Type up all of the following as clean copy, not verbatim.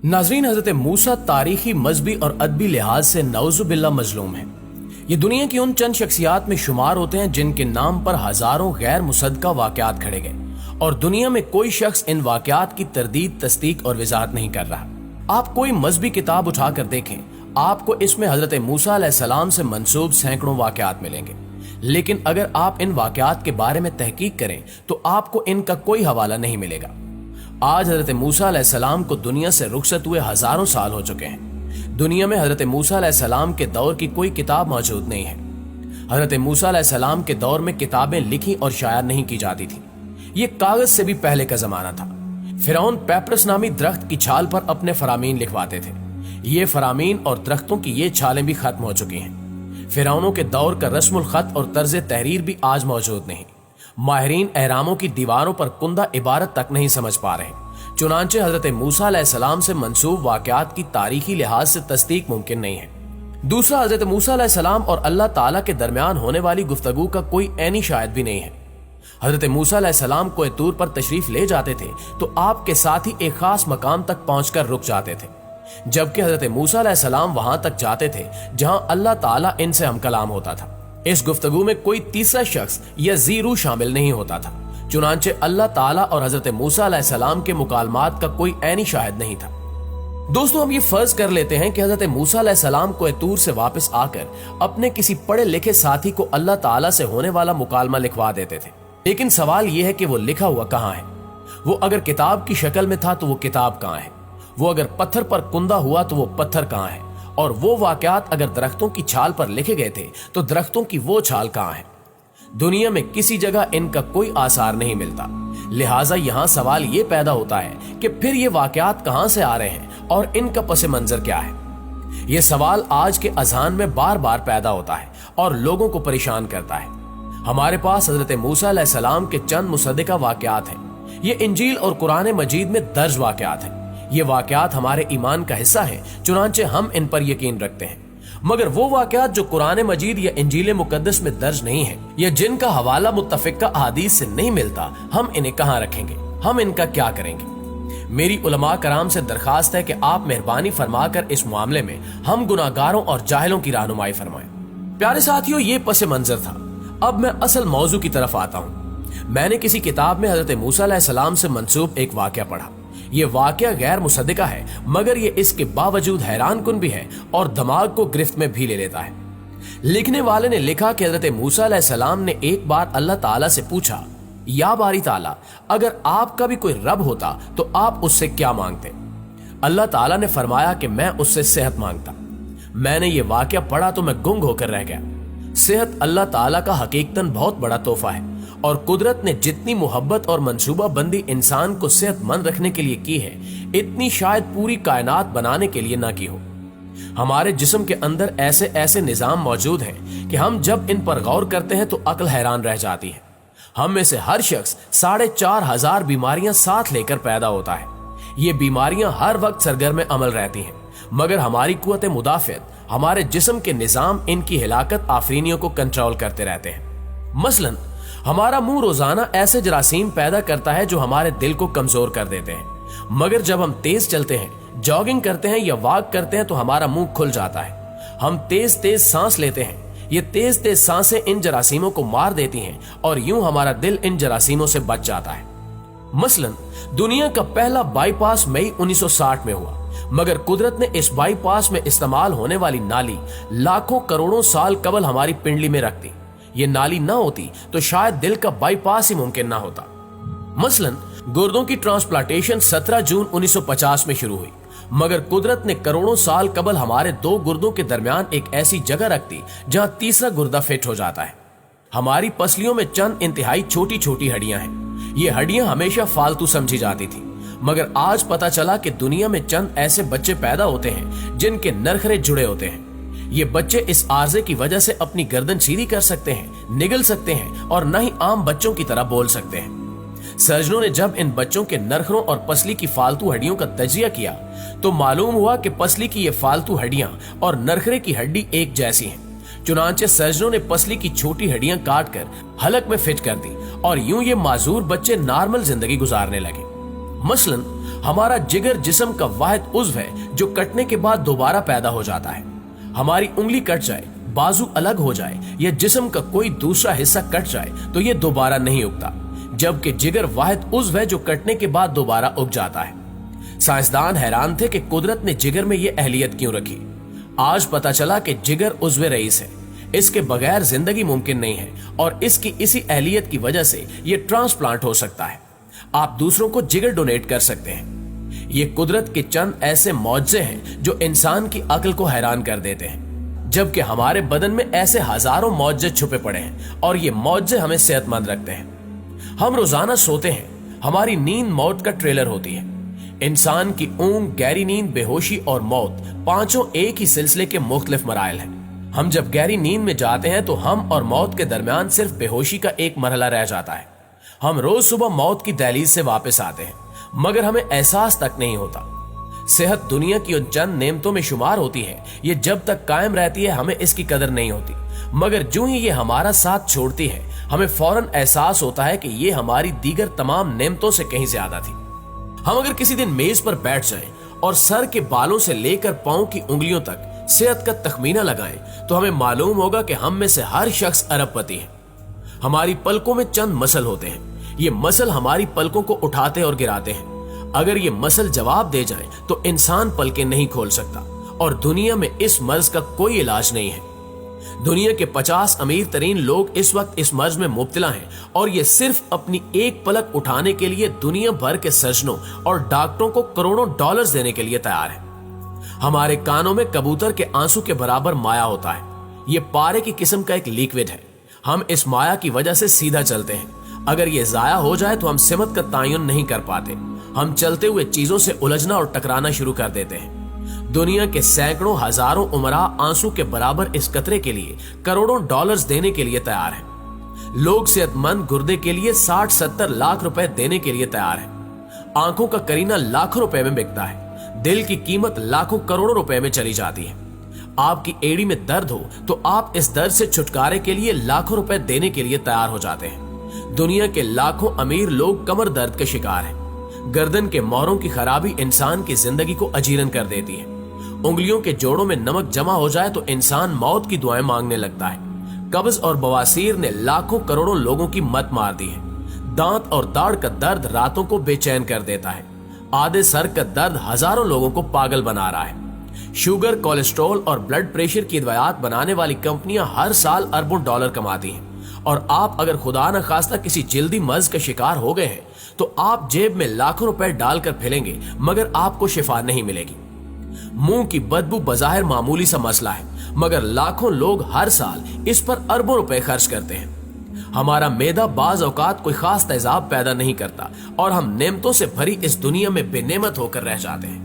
नाजरीन, हजरत मूसा तारीखी, मजहबी और अदबी लिहाज से नौजुबिल्ला मजलूम है। ये दुनिया की उन चंद शख्सियात में शुमार होते हैं जिनके नाम पर हजारों गैर मुसद्दका वाकयात खड़े गए और दुनिया में कोई शख्स इन वाकयात की तरदीद, तस्दीक और वजाहत नहीं कर रहा। आप कोई मजहबी किताब उठाकर देखें, आपको इसमें हजरत मूसा अलैहिस्सलाम से मंसूब सैकड़ों वाकयात मिलेंगे, लेकिन अगर आप इन वाकयात के बारे में तहकीक करें तो आपको इनका कोई हवाला नहीं मिलेगा। आज हजरत मूसा अलैहिस्सलाम को दुनिया से रुखसत हुए हजारों साल हो चुके हैं। दुनिया में हजरत मूसा अलैहिस्सलाम के दौर की कोई किताब मौजूद नहीं है। हजरत मूसा अलैहिस्सलाम के दौर में किताबें लिखी और शाया नहीं की जाती थी। ये कागज से भी पहले का जमाना था। फिरौन पैपरस नामी दरख्त की छाल पर अपने फरामीन लिखवाते थे। ये फरामीन और दरख्तों की ये छालें भी खत्म हो चुकी हैं। फिरौनों के दौर का रस्मुल खत और तर्ज तहरीर भी आज मौजूद नहीं। माहिरीन एहरामों की दीवारों पर कुंदा इबारत तक नहीं समझ पा रहे। चुनांचे हजरत मूसा अलैहिस्सलाम से मंसूब वाकयात की तारीखी लिहाज से तस्दीक मुमकिन नहीं है। दूसरा, हजरत मूसा अलैहिस्सलाम और अल्लाह ताला के दरमियान होने वाली गुफ्तगू का कोई ऐनी शायद भी नहीं है। हजरत मूसा अलैहिस्सलाम कोई तूर पर तशरीफ ले जाते थे तो आपके साथ ही एक खास मकाम तक पहुंचकर रुक जाते थे, जबकि हजरत मूसा अलैहिस्सलाम वहां तक जाते थे जहां अल्लाह ताला इनसे हम कलाम होता था। इस गुफ्तगू में कोई तीसरा शख्स या जीरू शामिल नहीं होता था। चुनांचे अल्लाह ताला और हजरत मूसा अलैहिस्सलाम के मुकालमात का कोई ऐनी शाहिद नहीं था। दोस्तों, हम ये फर्ज कर लेते हैं कि हजरत मूसा अलैहिस्सलाम को तूर से वापस आकर अपने किसी पढ़े लिखे साथी को अल्लाह ताला से होने वाला मुकालमा लिखवा देते थे, लेकिन सवाल यह है कि वो लिखा हुआ कहाँ है। वो अगर किताब की शक्ल में था तो वो किताब कहाँ है? वो अगर पत्थर पर कुंदा हुआ तो वो पत्थर कहाँ है? और वो वाकयात अगर दरख्तों की छाल पर लिखे गए थे तो दरख्तों की वो छाल कहाँ है? दुनिया में किसी जगह इनका कोई आसार नहीं मिलता। लिहाजा यहाँ सवाल ये पैदा होता है कि फिर ये वाकयात कहाँ से आ रहे हैं और इनका पस मंजर क्या है? ये सवाल आज के अजान में बार बार पैदा होता है और लोगों को परेशान करता है। हमारे पास हजरत मूसा अलैहिस्सलाम के चंद मुसद्दका वाकयात हैं। ये इंजील और कुरान मजीद में दर्ज वाकयात हैं। ये वाकयात हमारे ईमान का हिस्सा हैं, चुनांचे हम इन पर यकीन रखते हैं। मगर वो वाकयात जो कुरान मजीद या इंजील मुकद्दस में दर्ज नहीं है या जिनका हवाला मुत्तफिका अहादीस से नहीं मिलता, हम इन्हें कहाँ रखेंगे? हम इनका क्या करेंगे? मेरी उलमा कराम से दरखास्त है कि आप मेहरबानी फरमाकर इस मामले में हम गुनाहगारों और जाहिलों की रहनुमाई फरमाएं। प्यारे साथियों, ये पस मंजर था। अब मैं असल मौजू की तरफ आता हूँ। मैंने किसी किताब में हजरत मूसा अलैहिस्सलाम से मंसूब एक वाकया पढ़ा। ये वाकया गैर मुसद्दका है, मगर ये इसके बावजूद हैरान कुन भी है और दिमाग को गिरफ्त में भी ले लेता है। लिखने वाले ने लिखा कि हजरत मूसा अलैहिस्सलाम ने एक बार अल्लाह ताला से पूछा, या बारी ताला, अगर आपका भी कोई रब होता तो आप उससे क्या मांगते? अल्लाह ताला ने फरमाया कि मैं उससे सेहत मांगता। मैंने ये वाकया पढ़ा तो मैं गुंग होकर रह गया। सेहत अल्लाह ताला का हकीकतन बहुत बड़ा तोहफा है और कुदरत ने जितनी मोहब्बत और मंसूबा बंदी इंसान को सेहतमंद रखने के लिए की है, इतनी शायद पूरी कायनात बनाने के लिए ना की हो। हमारे जिस्म के अंदर ऐसे ऐसे निजाम मौजूद हैं कि हम जब इन पर गौर करते हैं तो अक्ल हैरान रह जाती है। हम में से हर शख्स 4,500 बीमारियां साथ लेकर पैदा होता है। ये बीमारियां हर वक्त सरगर्म अमल रहती हैं, मगर हमारी कुव्वत मुदाफियत, हमारे जिस्म के निजाम इनकी हिलाकत आफरीनियों को कंट्रोल करते रहते हैं। मसलन हमारा मुंह रोजाना ऐसे जरासीम पैदा करता है जो हमारे दिल को कमजोर कर देते हैं, मगर जब हम तेज चलते हैं, जॉगिंग करते हैं या वॉक करते हैं तो हमारा मुंह खुल जाता है। हम तेज तेज सांस लेते हैं। ये तेज तेज सांसें इन जरासीमों को मार देती हैं और यूं हमारा दिल इन जरासीमों से बच जाता है। मसलन दुनिया का पहला बाईपास मई 1960 में हुआ, मगर कुदरत ने इस बाईपास में इस्तेमाल होने वाली नाली लाखों करोड़ों साल कबल हमारी पिंडली में रख दी। ये नाली ना होती तो शायद दिल का बाईपास ही मुमकिन ना होता। मसलन गुर्दों की ट्रांसप्लांटेशन 17 जून 1950 में शुरू हुई, मगर कुदरत ने करोड़ों साल कबल हमारे दो गुर्दों के दरमियान एक ऐसी जगह रख दी जहां तीसरा गुर्दा फिट हो जाता है। हमारी पसलियों में चंद इंतहाई छोटी छोटी हड्डियां हैं। ये हड्डियां हमेशा फालतू समझी जाती थी, मगर आज पता चला कि दुनिया में चंद ऐसे बच्चे पैदा होते हैं जिनके नरखरे जुड़े होते हैं। ये बच्चे इस आर्जे की वजह से अपनी गर्दन सीधी कर सकते हैं, निगल सकते हैं और न ही आम बच्चों की तरह बोल सकते हैं। सर्जनों ने जब इन बच्चों के नरखरों और पसली की फालतू हड्डियों का तजिया किया तो मालूम हुआ कि पसली की ये फालतू हड्डियां और नरखरे की हड्डी एक जैसी हैं। चुनांचे सर्जनों ने पसली की छोटी हड्डियां काट कर हलक में फिट कर दी और यूं ये माजूर बच्चे नॉर्मल जिंदगी गुजारने लगे। मसलन हमारा जिगर जिस्म का वाहिद उज़्व है जो कटने के बाद दोबारा पैदा हो जाता है। हमारी उंगली कट जाए, बाजू अलग हो जाए या जिस्म का कोई दूसरा हिस्सा कट जाए तो ये दोबारा नहीं उगता, जबकि जिगर वाहिद उज़्व है जो कटने के बाद दोबारा उग जाता है। साइंसदान हैरान थे कि कुदरत ने जिगर में ये अहलियत क्यों रखी। आज पता चला कि जिगर उज़्व रईस है, इसके बगैर जिंदगी मुमकिन नहीं है और इसकी इसी अहलियत की वजह से ये ट्रांसप्लांट हो सकता है। आप दूसरों को जिगर डोनेट कर सकते हैं। ये कुदरत के चंद ऐसे मौजज़े हैं जो इंसान की अक्ल को हैरान कर देते हैं, जबकि हमारे बदन में ऐसे हजारों मौजज़े छुपे पड़े हैं और ये मौजज़े हमें सेहतमंद रखते हैं। हम रोजाना सोते हैं, हमारी नींद मौत का ट्रेलर होती है। इंसान की ऊंघ, गहरी नींद, बेहोशी और मौत पांचों एक ही सिलसिले के मुख्तलिफ मराइल हैं। हम जब गहरी नींद में जाते हैं तो हम और मौत के दरमियान सिर्फ बेहोशी का एक मरहला रह जाता है। हम रोज सुबह मौत की दहलीज से वापस आते हैं, मगर हमें एहसास तक नहीं होता। सेहत दुनिया की उन चंद नेमतों में शुमार होती है, ये जब तक कायम रहती है हमें इसकी कदर नहीं होती, मगर जो ही ये हमारा साथ छोड़ती है हमें फौरन एहसास होता है कि ये हमारी दीगर तमाम नेमतों से कहीं ज्यादा थी। हम अगर किसी दिन मेज पर बैठ जाएं और सर के बालों से लेकर पांव की उंगलियों तक सेहत का तखमीना लगाएं तो हमें मालूम होगा कि हम में से हर शख्स अरबपति है। हमारी पलकों में चंद मसल होते हैं, ये मसल हमारी पलकों को उठाते और गिराते हैं। अगर ये मसल जवाब दे जाएं तो इंसान पलकें नहीं खोल सकता और दुनिया में इस मर्ज का कोई इलाज नहीं है। दुनिया के 50 अमीर तरीन लोग इस वक्त इस मर्ज में मुब्तला हैं और ये सिर्फ अपनी एक पलक उठाने के लिए दुनिया भर के सर्जनों और डॉक्टरों को करोड़ों डॉलर्स देने के लिए तैयार है। हमारे कानों में कबूतर के आंसू के बराबर माया होता है। ये पारे की किस्म का एक लिक्विड है। हम इस माया की वजह से सीधा चलते हैं। अगर ये जाया हो जाए तो हम सिमत का तायुन नहीं कर पाते। हम चलते हुए चीजों से उलझना और टकराना शुरू कर देते हैं। दुनिया के सैकड़ों हजारों उमरा आंसू के बराबर इस कतरे के लिए करोड़ों डॉलर्स देने के लिए तैयार हैं। लोग सेहतमंद गुर्दे के लिए 60-70 लाख रुपए देने के लिए तैयार हैं। आंखों का करीना लाखों रुपए में बिकता है। दिल की कीमत लाखों करोड़ों रुपए में चली जाती है। आपकी एड़ी में दर्द हो तो आप इस दर्द से छुटकारे के लिए लाखों रुपए देने के लिए तैयार हो जाते हैं। दुनिया के लाखों अमीर लोग कमर दर्द के शिकार हैं। गर्दन के मोहरों की खराबी इंसान की जिंदगी को अजीरन कर देती है। उंगलियों के जोड़ों में नमक जमा हो जाए तो इंसान मौत की दुआएं मांगने लगता है। कब्ज और बवासीर ने लाखों करोड़ों लोगों की मत मार दी है। दांत और दाढ़ का दर्द रातों को बेचैन कर देता है। आधे सर का दर्द हजारों लोगों को पागल बना रहा है। शुगर, कोलेस्ट्रॉल और ब्लड प्रेशर की दवाइयां बनाने वाली कंपनियां हर साल अरबों डॉलर कमाती हैं और आप अगर खुदा न खास्ता किसी जल्दी मर्ज का शिकार हो गए हैं तो आप जेब में लाखों रुपए डालकर फिलेंगे मगर आपको शिफा नहीं मिलेगी। मुंह की बदबू बजाहिर मामूली सा मसला है, मगर लाखों लोग हर साल इस पर अरबों रुपए खर्च करते हैं। हमारा मैदा बाज औकात कोई खास तेजाब पैदा नहीं करता और हम नेमतों से भरी इस दुनिया में बेनेमत होकर रह जाते हैं।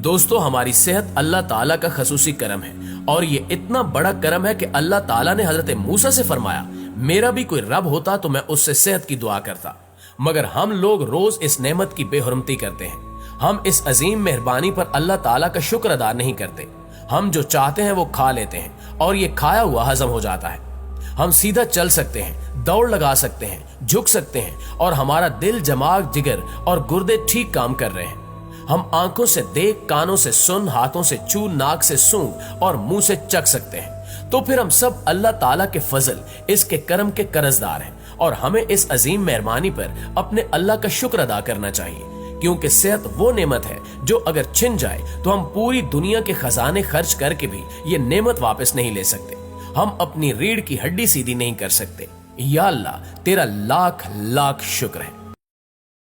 दोस्तों, हमारी सेहत अल्लाह ताला का खसूसी करम है और ये इतना बड़ा करम है कि अल्लाह ताला ने हजरत मूसा से फरमाया, मेरा भी कोई रब होता तो मैं उससे सेहत की दुआ करता। मगर हम लोग रोज इस नेमत की बेहुरमती करते हैं। हम इस अजीम मेहरबानी पर अल्लाह ताला का शुक्र अदा नहीं करते। हम जो चाहते हैं वो खा लेते हैं और ये खाया हुआ हजम हो जाता है। हम सीधा चल सकते हैं, दौड़ लगा सकते हैं, झुक सकते हैं और हमारा दिल, दिमाग, जिगर और गुर्दे ठीक काम कर रहे हैं। हम आंखों से देख, कानों से सुन, हाथों से छू, नाक से सूंघ और मुंह से चख सकते हैं। तो फिर हम सब अल्लाह ताला के फजल, इसके करम के कर्जदार हैं और हमें इस अजीम मेहरबानी पर अपने अल्लाह का शुक्र अदा करना चाहिए, क्योंकि सेहत वो नेमत है जो अगर छिन जाए तो हम पूरी दुनिया के खजाने खर्च करके भी ये नेमत वापस नहीं ले सकते। हम अपनी रीढ़ की हड्डी सीधी नहीं कर सकते। या अल्लाह, तेरा लाख लाख शुक्र है।